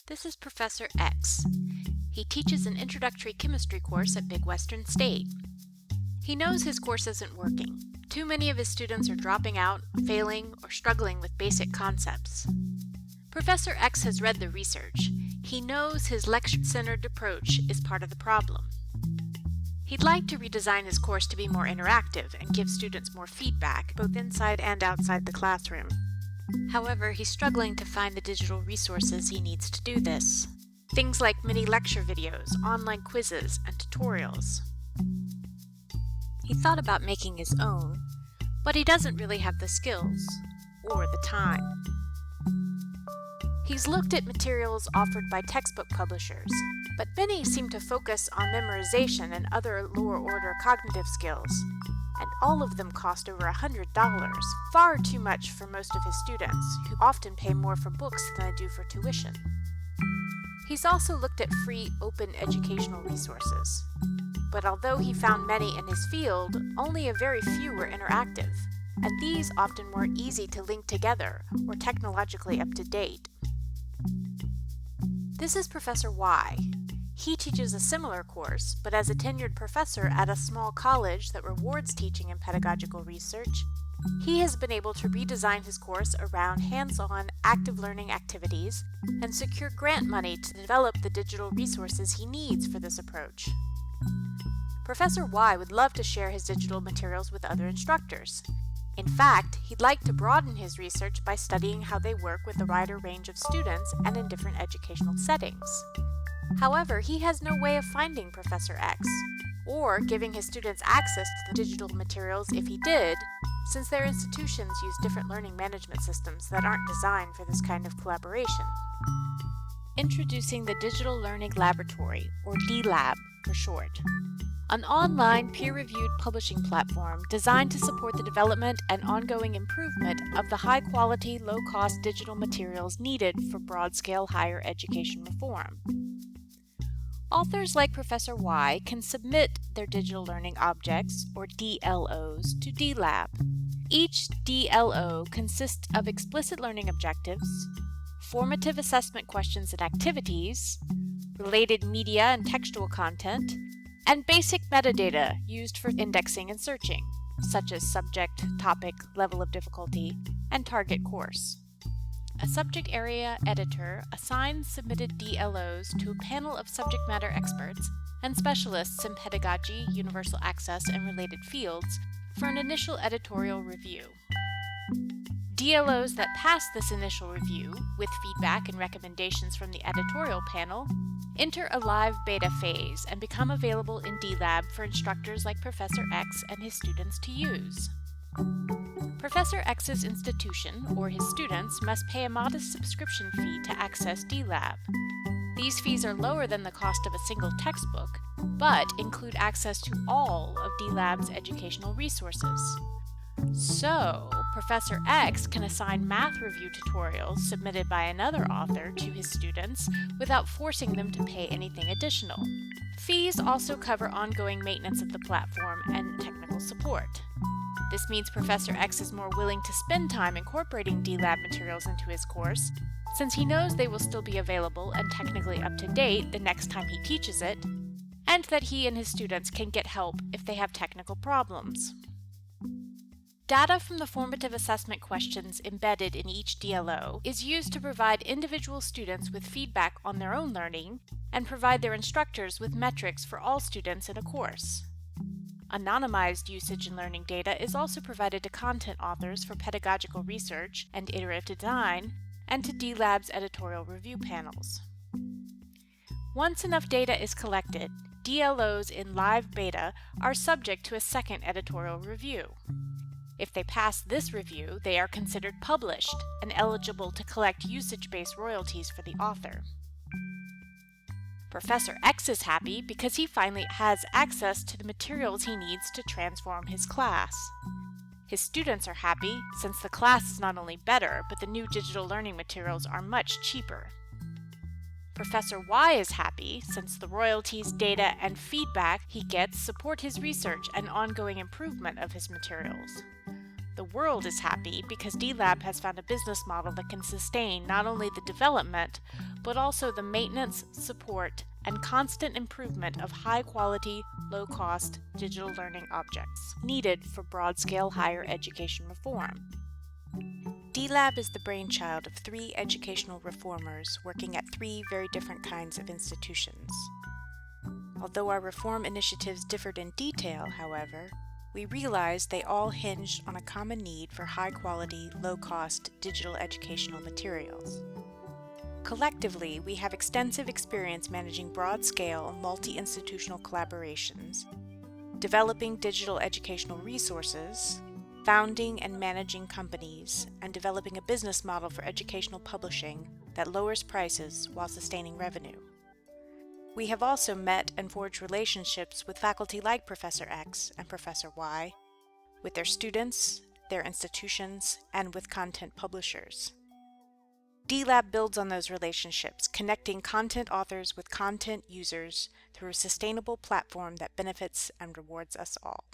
This is Professor X. He teaches an introductory chemistry course at Big Western State. He knows his course isn't working. Too many of his students are dropping out, failing, or struggling with basic concepts. Professor X has read the research. He knows his lecture-centered approach is part of the problem. He'd like to redesign his course to be more interactive and give students more feedback, both inside and outside the classroom. However, he's struggling to find the digital resources he needs to do this. Things like mini lecture videos, online quizzes, and tutorials. He thought about making his own, but he doesn't really have the skills or the time. He's looked at materials offered by textbook publishers, but many seem to focus on memorization and other lower-order cognitive skills, and all of them cost over $100, far too much for most of his students, who often pay more for books than they do for tuition. He's also looked at free, open educational resources, but although he found many in his field, only a very few were interactive, and these often weren't easy to link together or technologically up to date. This is Professor Y. He teaches a similar course, but as a tenured professor at a small college that rewards teaching and pedagogical research, he has been able to redesign his course around hands-on, active learning activities and secure grant money to develop the digital resources he needs for this approach. Professor Y would love to share his digital materials with other instructors. In fact, he'd like to broaden his research by studying how they work with a wider range of students and in different educational settings. However, he has no way of finding Professor X, or giving his students access to the digital materials if he did, since their institutions use different learning management systems that aren't designed for this kind of collaboration. Introducing the Digital Learning Laboratory, or DLab for short. An online, peer-reviewed publishing platform designed to support the development and ongoing improvement of the high-quality, low-cost digital materials needed for broad-scale higher education reform. Authors like Professor Y can submit their digital learning objects, or DLOs, to DLab. Each DLO consists of explicit learning objectives, formative assessment questions and activities, related media and textual content, and basic metadata used for indexing and searching, such as subject, topic, level of difficulty, and target course. A subject area editor assigns submitted DLOs to a panel of subject matter experts and specialists in pedagogy, universal access, and related fields for an initial editorial review. DLOs that pass this initial review, with feedback and recommendations from the editorial panel, enter a live beta phase and become available in DLab for instructors like Professor X and his students to use. Professor X's institution, or his students, must pay a modest subscription fee to access DLab. These fees are lower than the cost of a single textbook, but include access to all of DLab's educational resources. So, Professor X can assign math review tutorials submitted by another author to his students without forcing them to pay anything additional. Fees also cover ongoing maintenance of the platform and technical support. This means Professor X is more willing to spend time incorporating DLab materials into his course, since he knows they will still be available and technically up to date the next time he teaches it, and that he and his students can get help if they have technical problems. Data from the formative assessment questions embedded in each DLO is used to provide individual students with feedback on their own learning and provide their instructors with metrics for all students in a course. Anonymized usage and learning data is also provided to content authors for pedagogical research and iterative design, and to DLab's editorial review panels. Once enough data is collected, DLOs in live beta are subject to a second editorial review. If they pass this review, they are considered published and eligible to collect usage-based royalties for the author. Professor X is happy because he finally has access to the materials he needs to transform his class. His students are happy since the class is not only better, but the new digital learning materials are much cheaper. Professor Y is happy since the royalties, data, and feedback he gets support his research and ongoing improvement of his materials. The world is happy because D-Lab has found a business model that can sustain not only the development, but also the maintenance, support, and constant improvement of high-quality, low-cost digital learning objects needed for broad-scale higher education reform. D-Lab is the brainchild of 3 educational reformers working at 3 very different kinds of institutions. Although our reform initiatives differed in detail, however, we realized they all hinged on a common need for high-quality, low-cost digital educational materials. Collectively, we have extensive experience managing broad-scale, multi-institutional collaborations, developing digital educational resources, founding and managing companies, and developing a business model for educational publishing that lowers prices while sustaining revenue. We have also met and forged relationships with faculty like Professor X and Professor Y, with their students, their institutions, and with content publishers. D-Lab builds on those relationships, connecting content authors with content users through a sustainable platform that benefits and rewards us all.